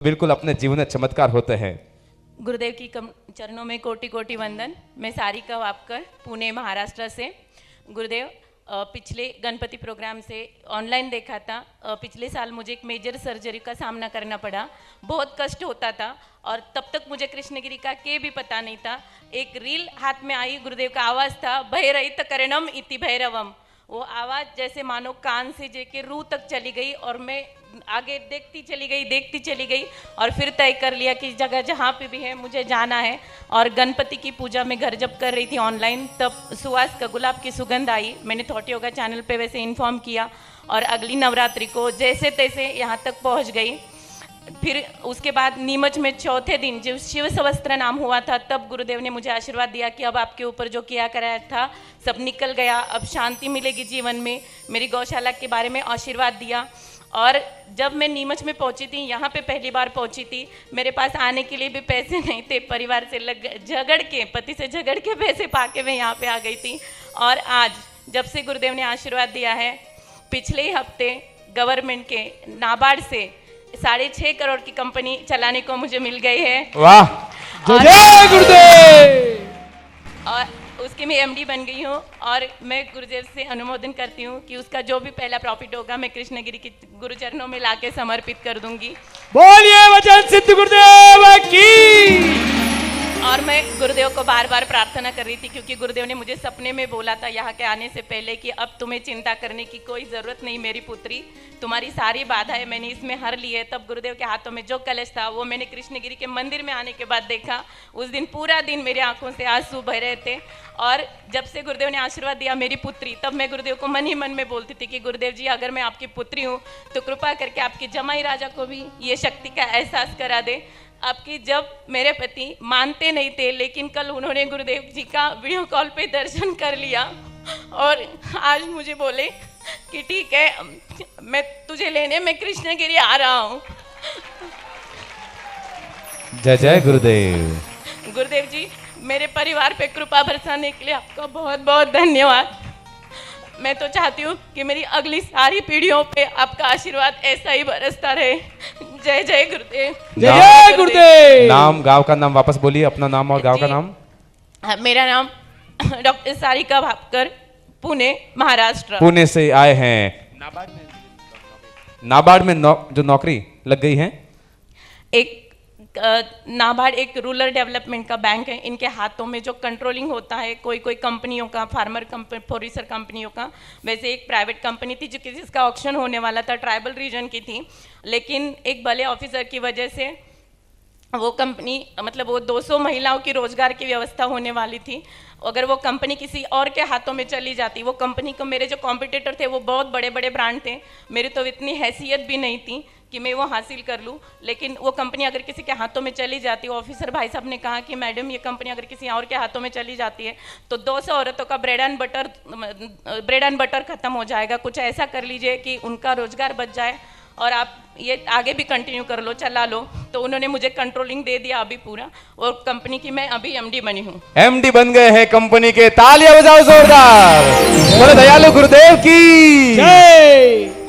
बिल्कुल अपने जीवन में चमत्कार होते हैं। गुरुदेव की चरणों में कोटि कोटि वंदन। मैं सारिका वापकर, पुणे महाराष्ट्र से। गुरुदेव, पिछले गणपति प्रोग्राम से ऑनलाइन देखा था। पिछले साल मुझे एक मेजर सर्जरी का सामना करना पड़ा, बहुत कष्ट होता था और तब तक मुझे कृष्णगिरी का के भी पता नहीं था। एक रील हाथ में आई, गुरुदेव का आवाज़ था, भय रहित करणम इति भैरवम। वो आवाज़ जैसे मानो कान से जेके रूह तक चली गई और मैं आगे देखती चली गई और फिर तय कर लिया कि जगह जहाँ पे भी है मुझे जाना है। और गणपति की पूजा में घर जब कर रही थी ऑनलाइन, तब सुवास का गुलाब की सुगंध आई। मैंने थॉट योगा चैनल पे वैसे इन्फॉर्म किया और अगली नवरात्रि को जैसे तैसे यहाँ तक पहुँच गई। फिर उसके बाद नीमच में चौथे दिन जब शिव सहस्त्र नाम हुआ था, तब गुरुदेव ने मुझे आशीर्वाद दिया कि अब आपके ऊपर जो किया कराया था सब निकल गया, अब शांति मिलेगी जीवन में। मेरी गौशाला के बारे में आशीर्वाद दिया। और जब मैं नीमच में पहुंची थी, यहाँ पे पहली बार पहुंची थी, मेरे पास आने के लिए भी पैसे नहीं थे। परिवार से पति से झगड़ के पैसे पाके मैं यहाँ पे आ गई थी। और आज जब से गुरुदेव ने आशीर्वाद दिया है, पिछले ही हफ्ते गवर्नमेंट के नाबार्ड से 6.5 करोड़ की कंपनी चलाने को मुझे मिल गई है। वाह, जय गुरुदेव। और उसकी मैं एमडी बन गई हूँ और मैं गुरुदेव से अनुमोदन करती हूँ कि उसका जो भी पहला प्रॉफिट होगा मैं कृष्णगिरी के गुरुचरणों में लाके समर्पित कर दूंगी। बोलिए वचन सिद्ध गुरुदेव की। और मैं गुरुदेव को बार बार प्रार्थना कर रही थी, क्योंकि गुरुदेव ने मुझे सपने में बोला था यहाँ के आने से पहले कि अब तुम्हें चिंता करने की कोई ज़रूरत नहीं मेरी पुत्री, तुम्हारी सारी बाधाएं मैंने इसमें हर ली है। तब गुरुदेव के हाथों में जो कलश था वो मैंने कृष्णगिरी के मंदिर में आने के बाद देखा। उस दिन पूरा दिन मेरी आंखों से आंसू बह रहे थे। और जब से गुरुदेव ने आशीर्वाद दिया मेरी पुत्री, तब मैं गुरुदेव को मन ही मन में बोलती थी कि गुरुदेव जी, अगर मैं आपकी पुत्री हूँ तो कृपा करके आपके जमाई राजा को भी ये शक्ति का एहसास करा दे। आपकी जब मेरे पति मानते नहीं थे, लेकिन कल उन्होंने गुरुदेव जी का वीडियो कॉल पे दर्शन कर लिया और आज मुझे बोले कि ठीक है, मैं तुझे लेने में कृष्णगिरी आ रहा हूँ। जय जय गुरुदेव। गुरुदेव जी, मेरे परिवार पे कृपा बरसाने के लिए आपका बहुत बहुत धन्यवाद। मैं तो चाहती हूँ कि मेरी अगली सारी पीढ़ियों पे आपका आशीर्वाद ऐसा ही बरसता रहे। जय जय गुरुदेव। जय जय गुरुदेव। नाम, गांव का नाम वापस बोलिए, अपना नाम और गांव का नाम। मेरा नाम डॉक्टर सारिका वापकर, पुणे महाराष्ट्र। पुणे से आए हैं। नाबार्ड में जो नौकरी लग गई है। एक नाबार्ड एक रूरल डेवलपमेंट का बैंक है। इनके हाथों में जो कंट्रोलिंग होता है कोई कंपनियों का, फार्मर प्रोड्यूसर कंपनियों का। वैसे एक प्राइवेट कंपनी थी जिसका ऑक्शन होने वाला था, ट्राइबल रीजन की थी, लेकिन एक भले ऑफिसर की वजह से वो कंपनी, मतलब वो 200 महिलाओं की रोजगार की व्यवस्था होने वाली थी। अगर वो कंपनी किसी और के हाथों में चली जाती, वो कंपनी को, मेरे जो कॉम्पिटिटर थे वो बहुत बड़े बड़े ब्रांड थे, मेरी तो इतनी हैसियत भी नहीं थी कि मैं वो हासिल कर लूँ, लेकिन वो कंपनी अगर किसी के हाथों में चली जाती, ऑफिसर भाई साहब ने कहा कि मैडम ये कंपनी अगर किसी और के हाथों में चली जाती है तो 200 औरतों का ब्रेड एंड बटर खत्म हो जाएगा। कुछ ऐसा कर लीजिए कि उनका रोजगार बच जाए और आप ये आगे भी कंटिन्यू कर लो, चला लो। तो उन्होंने मुझे कंट्रोलिंग दे दिया अभी पूरा, और कंपनी की मैं अभी एमडी बनी हूँ। एमडी बन गए हैं कंपनी के। तालियां बजाओ जोरदार। बोले दयालु गुरुदेव की जय।